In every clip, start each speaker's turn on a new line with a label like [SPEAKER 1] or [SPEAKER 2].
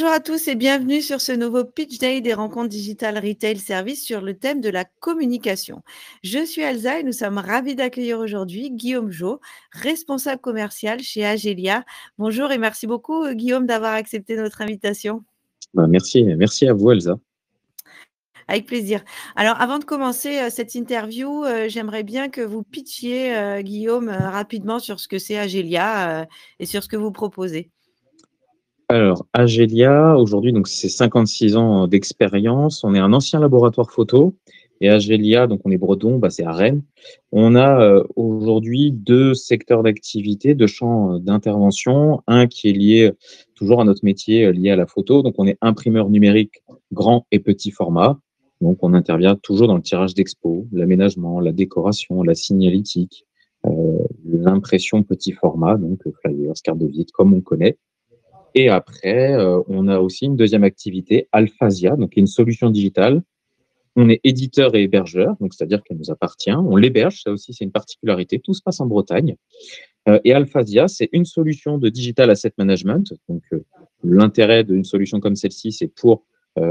[SPEAKER 1] Bonjour à tous et bienvenue sur ce nouveau Pitch Day des rencontres digitales Retail Service sur le thème de la communication. Je suis Elsa et nous sommes ravis d'accueillir aujourd'hui Guillaume Jo, responsable commercial chez Agelia. Bonjour et merci beaucoup Guillaume d'avoir accepté notre invitation.
[SPEAKER 2] Merci à vous, Elsa.
[SPEAKER 1] Avec plaisir. Alors avant de commencer cette interview, j'aimerais bien que vous pitchiez Guillaume rapidement sur ce que c'est Agelia et sur ce que vous proposez.
[SPEAKER 2] Alors, Agelia, aujourd'hui, donc c'est 56 ans d'expérience. On est un ancien laboratoire photo. Et Agelia, donc on est breton, c'est à Rennes. On a aujourd'hui deux secteurs d'activité, deux champs d'intervention. Un qui est lié toujours à notre métier, lié à la photo. Donc, on est imprimeur numérique grand et petit format. Donc, on intervient toujours dans le tirage d'expo, l'aménagement, la décoration, la signalétique, l'impression petit format, donc flyers, cartes de visite, comme on connaît. Et après, on a aussi une deuxième activité, Alphasia, donc qui est une solution digitale. On est éditeur et hébergeur, donc c'est-à-dire qu'elle nous appartient. On l'héberge, ça aussi c'est une particularité. Tout se passe en Bretagne. Et Alphasia, c'est une solution de digital asset management. Donc l'intérêt d'une solution comme celle-ci, c'est pour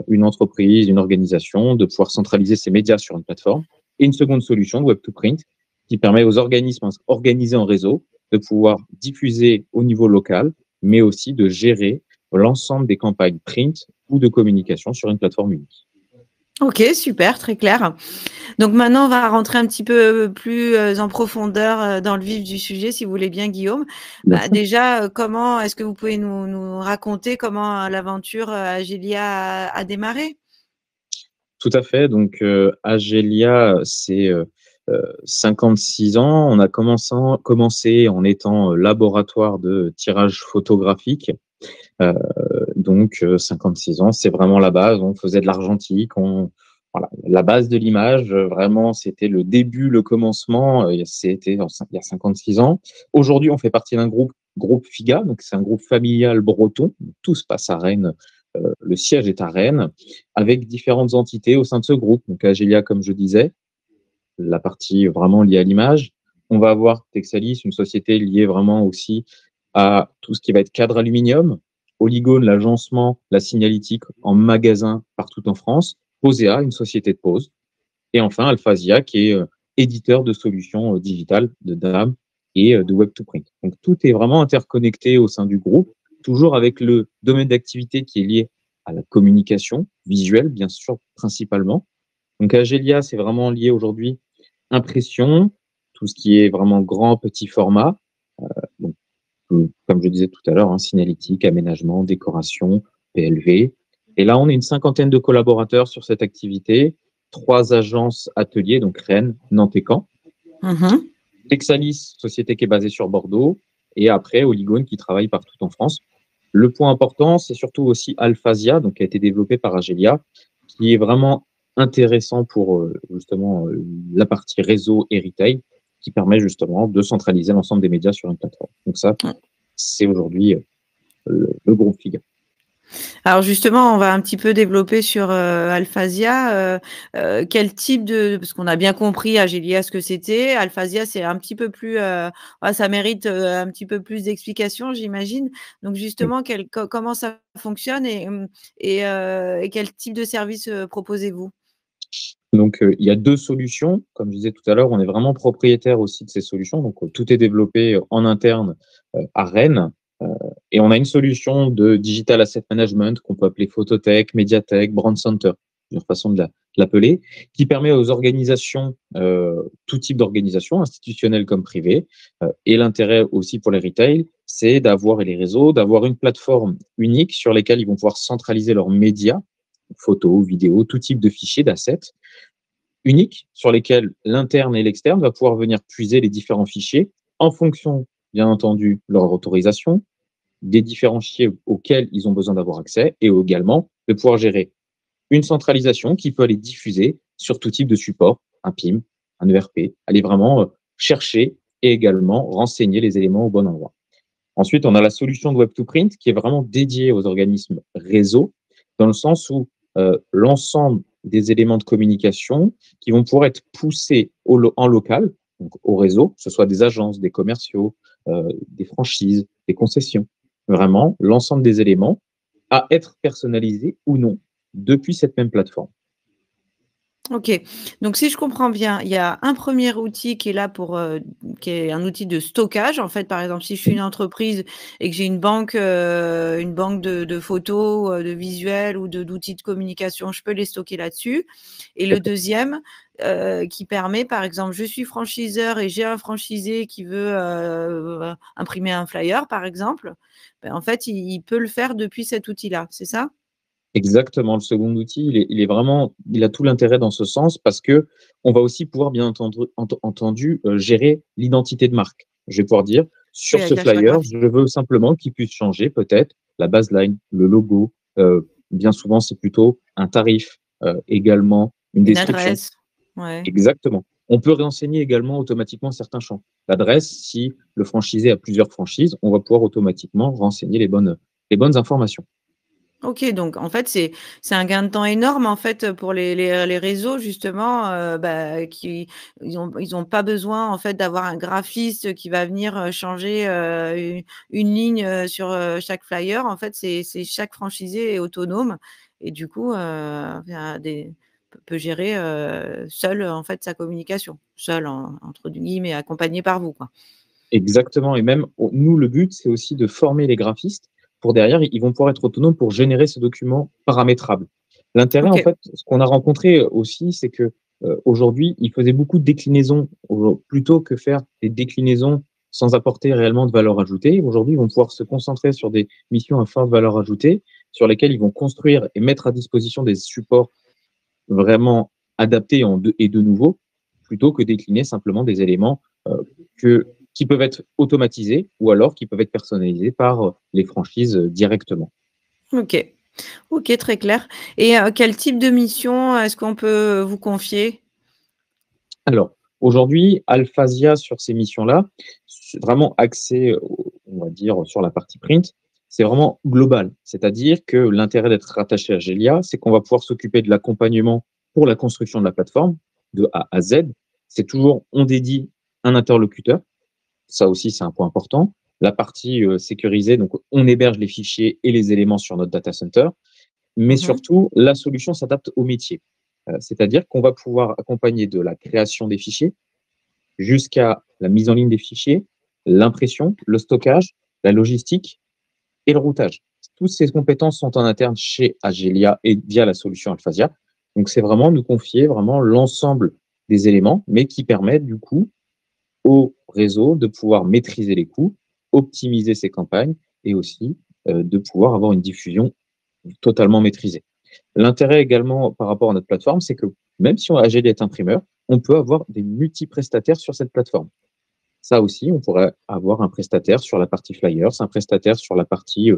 [SPEAKER 2] une entreprise, une organisation, de pouvoir centraliser ses médias sur une plateforme. Et une seconde solution, Web2Print, qui permet aux organismes organisés en réseau de pouvoir diffuser au niveau local, mais aussi de gérer l'ensemble des campagnes print ou de communication sur une plateforme unique.
[SPEAKER 1] Ok, super, très clair. Donc maintenant, on va rentrer un petit peu plus en profondeur dans le vif du sujet, si vous voulez bien, Guillaume. Déjà, comment est-ce que vous pouvez nous raconter comment l'aventure Agelia a démarré?
[SPEAKER 2] Tout à fait. Donc, Agelia, c'est 56 ans. On a commencé en étant laboratoire de tirage photographique. Donc, 56 ans, c'est vraiment la base. On faisait de l'argentique. Voilà, la base de l'image, vraiment, c'était le début, le commencement. C'était il y a 56 ans. Aujourd'hui, on fait partie d'un groupe FIGA. Donc, c'est un groupe familial breton. Tout se passe à Rennes. Le siège est à Rennes, avec différentes entités au sein de ce groupe. Donc, Agelia, comme je disais, la partie vraiment liée à l'image. On va avoir Texalis, une société liée vraiment aussi à tout ce qui va être cadre aluminium, Oligone, l'agencement, la signalétique en magasin partout en France, Posea, une société de pose, et enfin Alphasia, qui est éditeur de solutions digitales de DAM et de Web2Print. Donc, tout est vraiment interconnecté au sein du groupe, toujours avec le domaine d'activité qui est lié à la communication visuelle, bien sûr, principalement. Donc, Agelia, c'est vraiment lié aujourd'hui impression, tout ce qui est vraiment grand, petit format. Donc, comme je disais tout à l'heure, signalétique, aménagement, décoration, PLV. Et là, on est une cinquantaine de collaborateurs sur cette activité, 3 agences ateliers, donc Rennes, Nantes et Caen. Texalis, société qui est basée sur Bordeaux, et après Oligone qui travaille partout en France. Le point important, c'est surtout aussi Alphasia, donc qui a été développé par Agelia, qui est vraiment intéressant pour justement la partie réseau et retail, qui permet justement de centraliser l'ensemble des médias sur une plateforme. Donc ça, c'est aujourd'hui le groupe FIGA.
[SPEAKER 1] Alors justement, on va un petit peu développer sur Alphasia. Quel type de... Parce qu'on a bien compris Agelia ce que c'était. Alphasia, c'est un petit peu plus... ça mérite un petit peu plus d'explications, j'imagine. Donc justement, comment ça fonctionne et quel type de service proposez-vous?
[SPEAKER 2] Donc, il y a 2 solutions. Comme je disais tout à l'heure, on est vraiment propriétaire aussi de ces solutions. Donc, tout est développé en interne à Rennes. Et on a une solution de digital asset management qu'on peut appeler Phototech, Mediatek, Brand Center, une façon de l'appeler, qui permet aux organisations, tout type d'organisation, institutionnelles comme privées, et l'intérêt aussi pour les retail, c'est d'avoir, et les réseaux, d'avoir une plateforme unique sur laquelle ils vont pouvoir centraliser leurs médias, photos, vidéos, tout type de fichiers, d'assets, uniques sur lesquels l'interne et l'externe va pouvoir venir puiser les différents fichiers en fonction, bien entendu, de leur autorisation, des différents fichiers auxquels ils ont besoin d'avoir accès et également de pouvoir gérer une centralisation qui peut aller diffuser sur tout type de support, un PIM, un ERP, aller vraiment chercher et également renseigner les éléments au bon endroit. Ensuite, on a la solution de Web2Print qui est vraiment dédiée aux organismes réseau dans le sens où l'ensemble des éléments de communication qui vont pouvoir être poussés en local, donc au réseau, que ce soit des agences, des commerciaux, des franchises, des concessions. Vraiment, l'ensemble des éléments à être personnalisés ou non depuis cette même plateforme.
[SPEAKER 1] OK. Donc si je comprends bien, il y a un premier outil qui est là pour, qui est un outil de stockage. En fait, par exemple, si je suis une entreprise et que j'ai une banque de photos, de visuels ou d'outils de communication, je peux les stocker là-dessus. Et le deuxième, qui permet, par exemple, je suis franchiseur et j'ai un franchisé qui veut, imprimer un flyer, par exemple, en fait, il peut le faire depuis cet outil-là, c'est ça?
[SPEAKER 2] Exactement, le second outil, il est vraiment il a tout l'intérêt dans ce sens parce que on va aussi pouvoir bien entendu, gérer l'identité de marque. Je vais pouvoir dire:
[SPEAKER 1] Oui,
[SPEAKER 2] «Sur
[SPEAKER 1] avec
[SPEAKER 2] ce
[SPEAKER 1] la charte
[SPEAKER 2] flyer,
[SPEAKER 1] graphique.
[SPEAKER 2] je veux simplement qu'il puisse changer peut-être la baseline, le logo», bien souvent, c'est plutôt un tarif, également une
[SPEAKER 1] Une
[SPEAKER 2] description.
[SPEAKER 1] adresse. Ouais.
[SPEAKER 2] Exactement. On peut renseigner également automatiquement certains champs. L'adresse, si le franchisé a plusieurs franchises, on va pouvoir automatiquement renseigner les bonnes informations.
[SPEAKER 1] OK, donc en fait, c'est un gain de temps énorme, en fait, pour les réseaux justement, qui ils ont pas besoin, en fait, d'avoir un graphiste qui va venir, changer, une ligne, sur, chaque flyer. En fait, c'est chaque franchisé est autonome et du coup, a des peut gérer, seul, en fait, sa communication. Seul en entre guillemets, accompagné par vous, quoi.
[SPEAKER 2] Exactement et même nous, le but, c'est aussi de former les graphistes pour derrière, ils vont pouvoir être autonomes pour générer ces documents paramétrables. L'intérêt, en
[SPEAKER 1] OK.
[SPEAKER 2] fait, ce qu'on a rencontré aussi, c'est que, aujourd'hui, ils faisaient beaucoup de déclinaisons plutôt que faire des déclinaisons sans apporter réellement de valeur ajoutée. Aujourd'hui, ils vont pouvoir se concentrer sur des missions à forte valeur ajoutée, sur lesquelles ils vont construire et mettre à disposition des supports vraiment adaptés et de nouveau, plutôt que décliner simplement des éléments, qui peuvent être automatisés ou alors qui peuvent être personnalisés par, les franchises, directement.
[SPEAKER 1] OK. OK, très clair et quel type de mission est-ce qu'on peut vous confier?
[SPEAKER 2] Alors, aujourd'hui, Alphasia sur ces missions-là, c'est vraiment axé, on va dire, sur la partie print, c'est vraiment global. C'est-à-dire que l'intérêt d'être rattaché à Gelia, c'est qu'on va pouvoir s'occuper de l'accompagnement pour la construction de la plateforme, de A à Z. C'est toujours on dédie un interlocuteur. Ça aussi, c'est un point important. La partie, sécurisée, donc on héberge les fichiers et les éléments sur notre data center, mais
[SPEAKER 1] Mmh.
[SPEAKER 2] surtout, la solution s'adapte au métier. C'est-à-dire qu'on va pouvoir accompagner de la création des fichiers jusqu'à la mise en ligne des fichiers, l'impression, le stockage, la logistique et le routage. Toutes ces compétences sont en interne chez Agelia et via la solution Alphasia. Donc, c'est vraiment nous confier vraiment l'ensemble des éléments, mais qui permettent du coup au réseau de pouvoir maîtriser les coûts, optimiser ses campagnes et aussi de pouvoir avoir une diffusion totalement maîtrisée. L'intérêt également par rapport à notre plateforme, c'est que même si Agelia est imprimeur, on peut avoir des multi-prestataires sur cette plateforme. Ça aussi, on pourrait avoir un prestataire sur la partie flyers, un prestataire sur la partie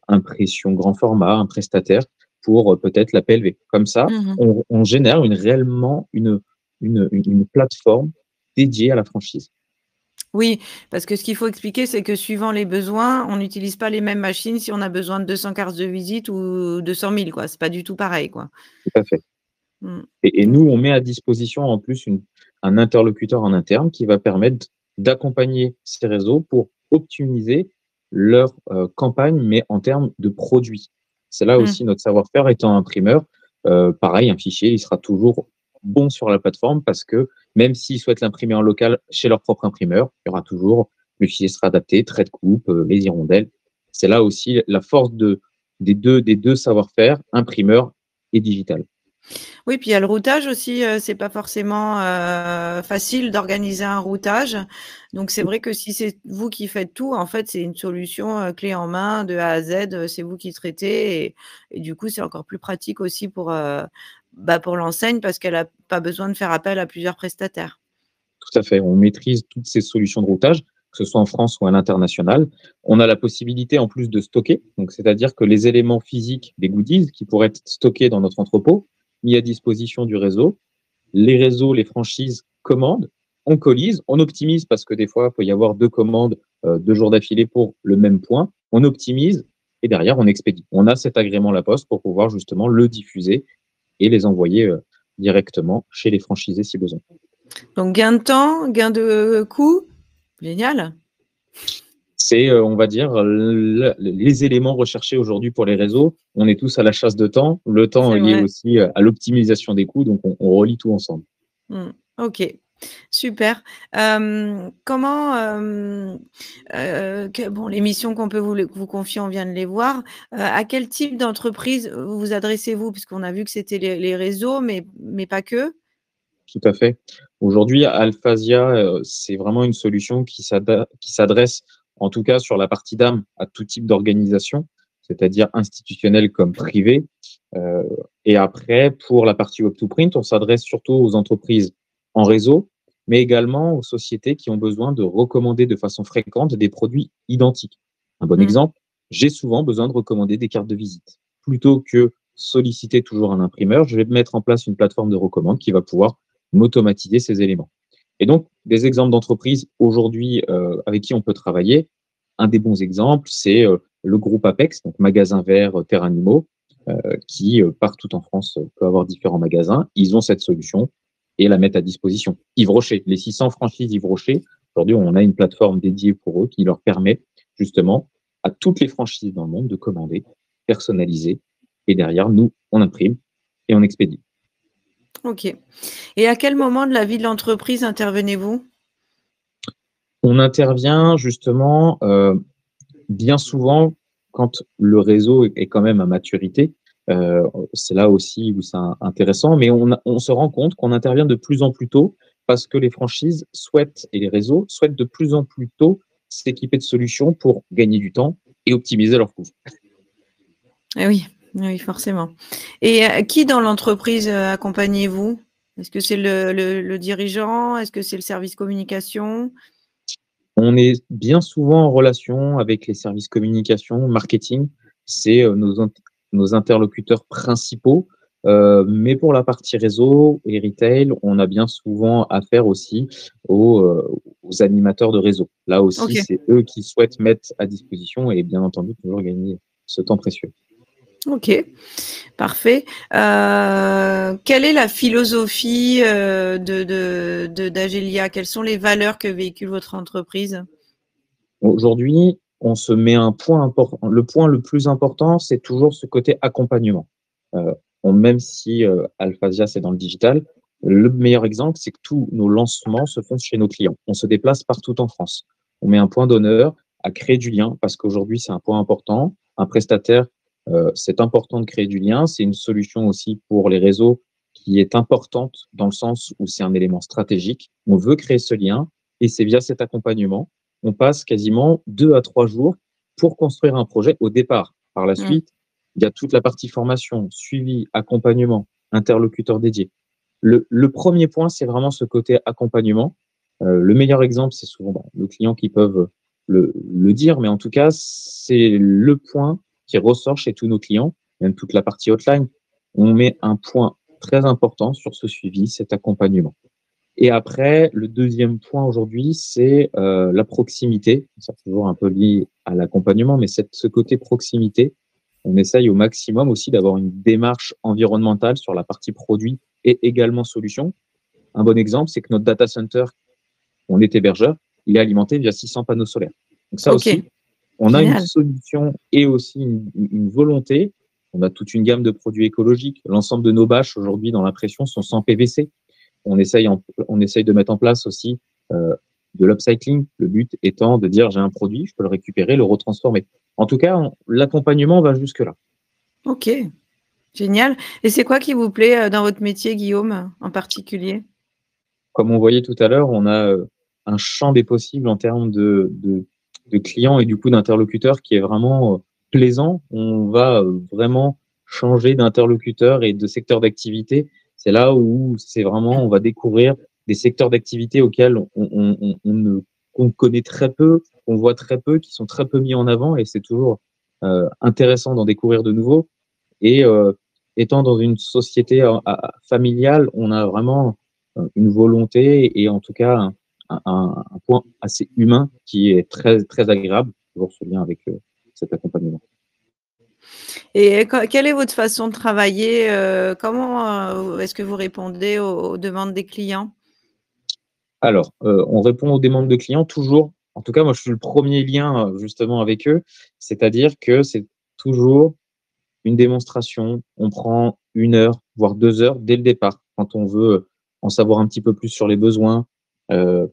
[SPEAKER 2] impression grand format, un prestataire pour peut-être la PLV. Comme ça,
[SPEAKER 1] Mmh.
[SPEAKER 2] on génère réellement une plateforme dédiée à la franchise.
[SPEAKER 1] Oui, parce que ce qu'il faut expliquer, c'est que suivant les besoins, on n'utilise pas les mêmes machines si on a besoin de 200 cartes de visite ou 200 000 quoi. C'est pas du tout pareil, quoi.
[SPEAKER 2] Tout à fait.
[SPEAKER 1] Mmh.
[SPEAKER 2] Et
[SPEAKER 1] Mmh.
[SPEAKER 2] nous, on met à disposition en plus un interlocuteur en interne qui va permettre d'accompagner ces réseaux pour optimiser leur campagne, mais en termes de produits. C'est là
[SPEAKER 1] Mmh.
[SPEAKER 2] aussi notre savoir-faire étant imprimeur. Pareil, un fichier, il sera toujours bon sur la plateforme parce que même s'ils souhaitent l'imprimer en local chez leur propre imprimeur, il y aura toujours, le fichier sera adapté, trait de coupe, les hirondelles. C'est là aussi la force des deux savoir-faire, imprimeur et digital.
[SPEAKER 1] Oui, puis il y a le routage aussi, c'est pas forcément, facile d'organiser un routage. Donc c'est vrai que si c'est vous qui faites tout, en fait, c'est une solution, clé en main de A à Z, c'est vous qui traitez et du coup, c'est encore plus pratique aussi pour l'enseigne parce qu'elle a pas besoin de faire appel à plusieurs prestataires.
[SPEAKER 2] Tout à fait. On maîtrise toutes ces solutions de routage, que ce soit en France ou à l'international. On a la possibilité en plus de stocker, donc c'est-à-dire que les éléments physiques des goodies qui pourraient être stockés dans notre entrepôt, mis à disposition du réseau, les réseaux, les franchises commandent, on colise, on optimise parce que des fois, il peut y avoir 2 commandes, 2 jours d'affilée pour le même point. On optimise et derrière on expédie. On a cet agrément La Poste pour pouvoir justement le diffuser et les envoyer, directement chez les franchisés si besoin.
[SPEAKER 1] Donc gain de temps, gain de coût, génial.
[SPEAKER 2] C'est, on va dire, les éléments recherchés aujourd'hui pour les réseaux. On est tous à la chasse de temps, le temps
[SPEAKER 1] C'est
[SPEAKER 2] lié
[SPEAKER 1] vrai.
[SPEAKER 2] aussi à l'optimisation des coûts, donc on relie tout ensemble.
[SPEAKER 1] Mmh. OK, super. Comment, que bon, les missions qu'on peut vous confier, on vient de les voir. À quel type d'entreprise vous vous adressez-vous? Puisqu'on a vu que c'était les réseaux, mais pas que?
[SPEAKER 2] Tout à fait. Aujourd'hui, Alphasia, c'est vraiment une solution qui s'adresse, en tout cas sur la partie DAM, à tout type d'organisation, c'est-à-dire institutionnelle comme privée. Heu et après, pour la partie Web2Print, on s'adresse surtout aux entreprises en réseau, mais également aux sociétés qui ont besoin de recommander de façon fréquente des produits identiques. Un bon
[SPEAKER 1] Mmh.
[SPEAKER 2] exemple, j'ai souvent besoin de recommander des cartes de visite. Plutôt que solliciter toujours un imprimeur, je vais mettre en place une plateforme de recommande qui va pouvoir m'automatiser ces éléments. Et donc, des exemples d'entreprises aujourd'hui avec qui on peut travailler. Un des bons exemples, c'est le groupe Apex, donc magasin vert Terre Animaux, qui partout en France peut avoir différents magasins. Ils ont cette solution et la mettent à disposition. Yves Rocher, les 600 franchises Yves Rocher, aujourd'hui, on a une plateforme dédiée pour eux qui leur permet justement à toutes les franchises dans le monde de commander, personnaliser, et derrière, nous, on imprime et on expédie.
[SPEAKER 1] OK, et à quel moment de la vie de l'entreprise intervenez-vous?
[SPEAKER 2] On intervient justement, bien souvent quand le réseau est quand même à maturité. C'est là aussi où c'est intéressant, mais on se rend compte qu'on intervient de plus en plus tôt parce que les franchises souhaitent et les réseaux souhaitent de plus en plus tôt s'équiper de solutions pour gagner du temps et optimiser leurs coûts.
[SPEAKER 1] Eh oui, oui, forcément, et qui dans l'entreprise, accompagnez-vous? Est-ce que c'est le dirigeant? Est-ce que c'est le service communication?
[SPEAKER 2] On est bien souvent en relation avec les services communication, marketing. C'est, nos interlocuteurs principaux, mais pour la partie réseau et retail, on a bien souvent affaire aussi aux animateurs de réseau. Là aussi,
[SPEAKER 1] OK.
[SPEAKER 2] c'est eux qui souhaitent mettre à disposition et bien entendu toujours gagner ce temps précieux.
[SPEAKER 1] OK, parfait. Quelle est la philosophie, de d'Agelia? Quelles sont les valeurs que véhicule votre entreprise?
[SPEAKER 2] Aujourd'hui, on se met un point important. Le point le plus important, c'est toujours ce côté accompagnement. Même si Alphasia, c'est dans le digital, le meilleur exemple, c'est que tous nos lancements se font chez nos clients. On se déplace partout en France. On met un point d'honneur à créer du lien parce qu'aujourd'hui, c'est un point important. Un prestataire, c'est important de créer du lien. C'est une solution aussi pour les réseaux qui est importante dans le sens où c'est un élément stratégique. On veut créer ce lien et c'est via cet accompagnement on passe quasiment 2 à 3 jours pour construire un projet au départ. Par la
[SPEAKER 1] Mmh.
[SPEAKER 2] suite, il y a toute la partie formation, suivi, accompagnement, interlocuteur dédié. Le 1er point, c'est vraiment ce côté accompagnement. Le meilleur exemple, c'est souvent le client qui peuvent le dire, mais en tout cas, c'est le point qui ressort chez tous nos clients, même toute la partie hotline. On met un point très important sur ce suivi, cet accompagnement. Et après, le deuxième point aujourd'hui, c'est la proximité. C'est toujours un peu lié à l'accompagnement, mais ce côté proximité, on essaye au maximum aussi d'avoir une démarche environnementale sur la partie produit et également solution. Un bon exemple, c'est que notre data center, on est hébergeur, il est alimenté via 600 panneaux solaires. Donc ça
[SPEAKER 1] OK,
[SPEAKER 2] aussi, on a une
[SPEAKER 1] génial.
[SPEAKER 2] solution et aussi une volonté. On a toute une gamme de produits écologiques. L'ensemble de nos bâches aujourd'hui dans l'impression sont sans PVC. On essaye de mettre en place aussi de l'upcycling. Le but étant de dire j'ai un produit, je peux le récupérer, le retransformer. En tout cas, l'accompagnement va jusque-là.
[SPEAKER 1] OK, génial, et c'est quoi qui vous plaît, dans votre métier, Guillaume, en particulier?
[SPEAKER 2] Comme on voyait tout à l'heure, on a un champ des possibles en termes de clients et du coup d'interlocuteurs qui est vraiment plaisant. On va vraiment changer d'interlocuteur et de secteur d'activité. C'est là où c'est vraiment, on va découvrir des secteurs d'activité auxquels qu'on connaît très peu, qu'on voit très peu, qui sont très peu mis en avant et c'est toujours intéressant d'en découvrir de nouveaux. Et étant dans une société familiale, on a vraiment une volonté et en tout cas un point assez humain qui est très, très agréable, toujours ce lien avec cet accompagnement.
[SPEAKER 1] Et quelle est votre façon de travailler? Comment, est-ce que vous répondez aux demandes des clients?
[SPEAKER 2] Alors, on répond aux demandes de clients toujours en tout cas, moi, je suis le premier lien justement avec eux, c'est-à-dire que c'est toujours une démonstration. On prend 1 heure, voire 2 heures dès le départ, quand on veut en savoir un petit peu plus sur les besoins,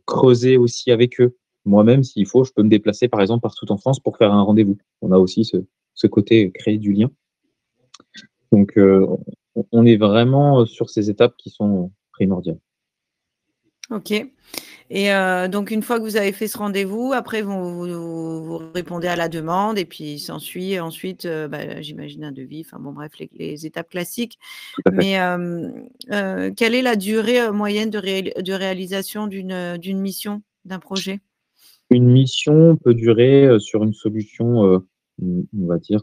[SPEAKER 2] creuser aussi avec eux. Moi-même, s'il faut, je peux me déplacer, par exemple, partout en France pour faire un rendez-vous. On a aussi ce côté créer du lien. Donc, on est vraiment sur ces étapes qui sont primordiales.
[SPEAKER 1] OK. Et donc une fois que vous avez fait ce rendez-vous, après vous répondez à la demande et puis s'ensuit ensuite, j'imagine un devis, enfin bon bref les étapes classiques.
[SPEAKER 2] Tout à fait.
[SPEAKER 1] Mais quelle est la durée, moyenne de réalisation d'une mission, d'un projet?
[SPEAKER 2] Une mission peut durer, sur une solution, on va dire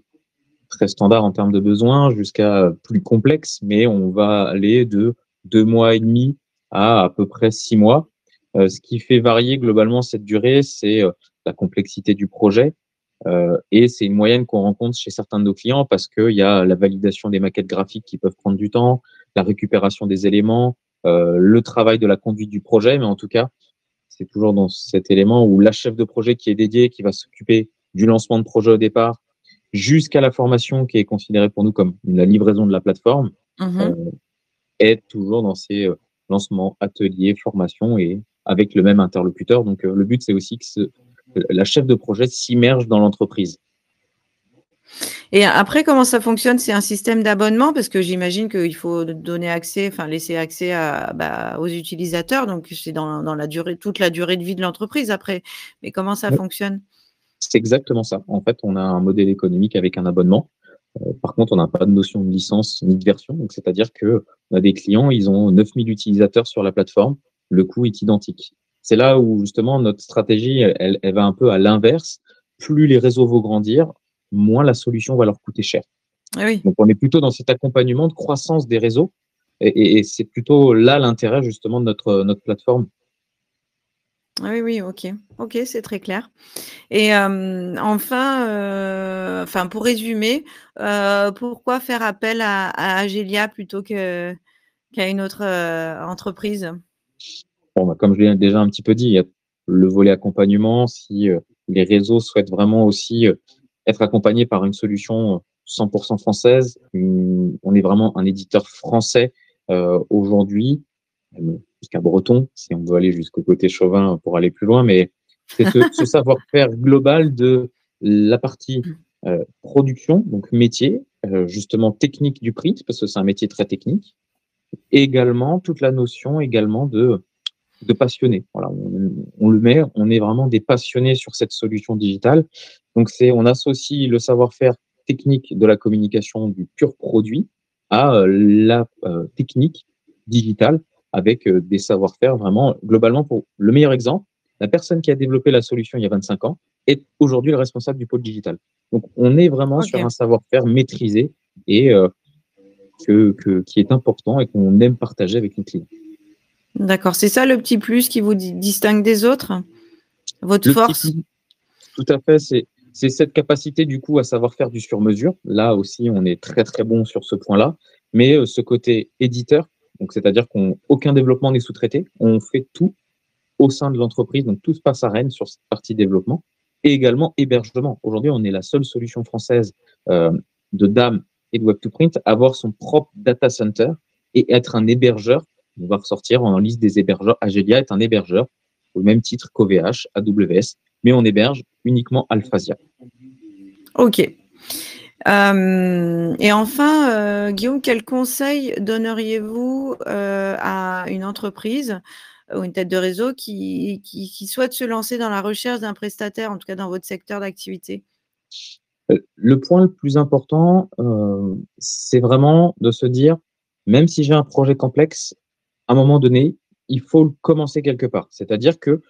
[SPEAKER 2] très standard en termes de besoins jusqu'à plus complexe, mais on va aller de 2 mois et demi à peu près 6 mois. Ce qui fait varier globalement cette durée, c'est, la complexité du projet, et c'est une moyenne qu'on rencontre chez certains de nos clients parce qu'il y a la validation des maquettes graphiques qui peuvent prendre du temps, la récupération des éléments, le travail de la conduite du projet. Mais en tout cas, c'est toujours dans cet élément où la chef de projet qui est dédiée, qui va s'occuper du lancement de projet au départ, jusqu'à la formation qui est considérée pour nous comme la livraison de la plateforme,
[SPEAKER 1] Mmh.
[SPEAKER 2] heu, est toujours dans ces, lancements, ateliers, formations et avec le même interlocuteur. Donc, le but, c'est aussi que la chef de projet s'immerge dans l'entreprise.
[SPEAKER 1] Et après comment ça fonctionne? C'est un système d'abonnement? Parce que j'imagine qu'il faut donner accès, enfin laisser accès aux utilisateurs, donc c'est dans la durée toute la durée de vie de l'entreprise après. Mais comment ça fonctionne?
[SPEAKER 2] C'est exactement ça. En fait, on a un modèle économique avec un abonnement. Par contre, on n'a pas de notion de licence ni de version. Donc, c'est-à-dire que on a des clients, ils ont 9 000 utilisateurs sur la plateforme. Le coût est identique. C'est là où justement notre stratégie, elle va un peu à l'inverse. Plus les réseaux vont grandir, moins la solution va leur coûter cher.
[SPEAKER 1] Ah oui.
[SPEAKER 2] Donc, on est plutôt dans cet accompagnement de croissance des réseaux. Et c'est plutôt là l'intérêt justement de notre plateforme.
[SPEAKER 1] Ah oui, oui, OK. OK, c'est très clair. Et enfin, enfin pour résumer, pourquoi faire appel à Agelia plutôt qu'à une autre, entreprise?
[SPEAKER 2] Bon, bah, comme je l'ai déjà un petit peu dit, il y a le volet accompagnement. Si, les réseaux souhaitent vraiment aussi, être accompagnés par une solution, 100 française, on est vraiment un éditeur français, aujourd'hui, même jusqu'à breton, si on veut aller jusqu'au côté chauvin pour aller plus loin. Mais c'est ce savoir-faire global de la partie, production, donc métier, justement technique du print, parce que c'est un métier très technique. Et également toute la notion également de passionnés. Voilà, on le met, on est vraiment des passionnés sur cette solution digitale. Donc on associe le savoir-faire technique de la communication du pur produit à, la, technique digitale avec, des savoir-faire vraiment globalement. Pour le meilleur exemple, la personne qui a développé la solution il y a 25 ans est aujourd'hui le responsable du pôle digital. Donc on est vraiment sur
[SPEAKER 1] OK.
[SPEAKER 2] un savoir-faire maîtrisé et qui est important et qu'on aime partager avec nos clients.
[SPEAKER 1] D'accord, c'est ça le petit plus qui vous distingue des autres? Votre
[SPEAKER 2] Le petit
[SPEAKER 1] force?
[SPEAKER 2] plus Tout à fait, c'est cette capacité du coup à savoir faire du sur-mesure. Là aussi, on est très, très bon sur ce point-là, mais ce côté éditeur, donc c'est-à-dire qu'aucun développement n'est sous-traité, on fait tout au sein de l'entreprise, donc tout se passe à Rennes sur cette partie développement et également hébergement. Aujourd'hui, on est la seule solution française, de DAM et de Web2Print à avoir son propre data center et être un hébergeur. On va ressortir en liste des hébergeurs. Agelia est un hébergeur au même titre qu'OVH, AWS, mais on héberge uniquement Alphasia.
[SPEAKER 1] OK. Et enfin, Guillaume, quel conseil donneriez-vous, à une entreprise ou une tête de réseau qui souhaite se lancer dans la recherche d'un prestataire, en tout cas dans votre secteur d'activité?
[SPEAKER 2] Le point le plus important, c'est vraiment de se dire: «Même si j'ai un projet complexe, à un moment donné, il faut le commencer quelque part». C'est-à-dire qu'il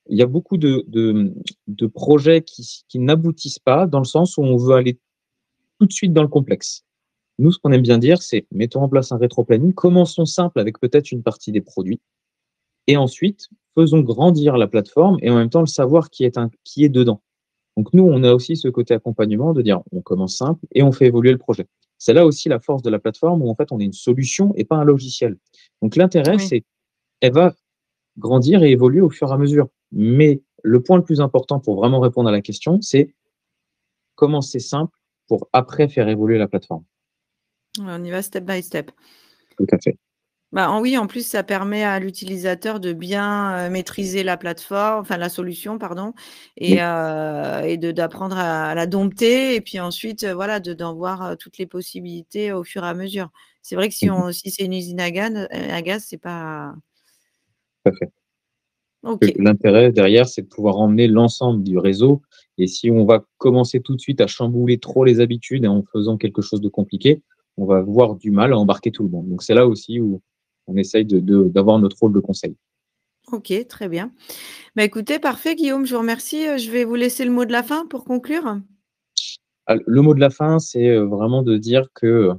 [SPEAKER 2] y a beaucoup de projets qui n'aboutissent pas dans le sens où on veut aller tout de suite dans le complexe. Nous, ce qu'on aime bien dire, c'est: mettons en place un rétro-planning, commençons simple avec peut-être une partie des produits et ensuite faisons grandir la plateforme et en même temps le savoir qui est dedans. Donc nous, on a aussi ce côté accompagnement de dire: on commence simple et on fait évoluer le projet. C'est là aussi la force de la plateforme où en fait on est une solution et pas un logiciel. Donc l'intérêt,
[SPEAKER 1] Oui.
[SPEAKER 2] c'est elle va grandir et évoluer au fur et à mesure. Mais Le point le plus important pour vraiment répondre à la question, c'est commencer simple pour après faire évoluer la plateforme.
[SPEAKER 1] Ouais, on y va step by step.
[SPEAKER 2] Tout à fait.
[SPEAKER 1] Bah, oui, en plus, ça permet à l'utilisateur de bien, maîtriser la plateforme, enfin la solution, pardon,
[SPEAKER 2] Oui.
[SPEAKER 1] et d'apprendre à la dompter et puis ensuite, voilà, d'en voir, toutes les possibilités au fur et à mesure. C'est vrai que
[SPEAKER 2] Mmh.
[SPEAKER 1] si c'est une usine à gaz, c'est pas
[SPEAKER 2] Tout à fait.
[SPEAKER 1] OK,
[SPEAKER 2] L'intérêt derrière, c'est de pouvoir emmener l'ensemble du réseau et si on va commencer tout de suite à chambouler trop les habitudes en faisant quelque chose de compliqué, on va avoir du mal à embarquer tout le monde. Donc c'est là aussi où on essaye d'avoir notre rôle de conseil.
[SPEAKER 1] OK, très bien. Bah, écoutez, parfait Guillaume, je vous remercie, je vais vous laisser le mot de la fin pour conclure.
[SPEAKER 2] Le mot de la fin, c'est, vraiment de dire que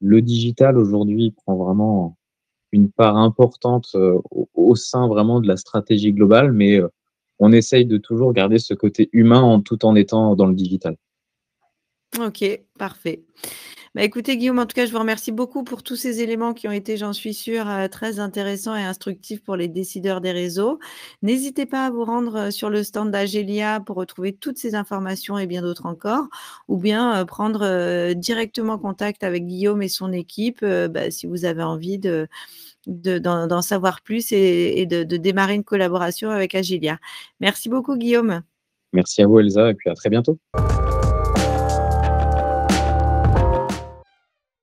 [SPEAKER 2] le digital aujourd'hui prend vraiment une part importante, au sein vraiment de la stratégie globale, mais, on essaye de toujours garder ce côté humain tout en étant dans le digital.
[SPEAKER 1] OK, parfait. Bah, écoutez Guillaume, en tout cas, je vous remercie beaucoup pour tous ces éléments qui ont été, j'en suis sûre, très intéressants et instructifs pour les décideurs des réseaux. N'hésitez pas à vous rendre, sur le stand d'Agelia pour retrouver toutes ces informations et bien d'autres encore, ou bien, prendre, directement contact avec Guillaume et son équipe, bah, si vous avez envie d'en savoir plus et de démarrer une collaboration avec Agelia. Merci beaucoup Guillaume.
[SPEAKER 2] Merci à vous Elsa et puis à très bientôt.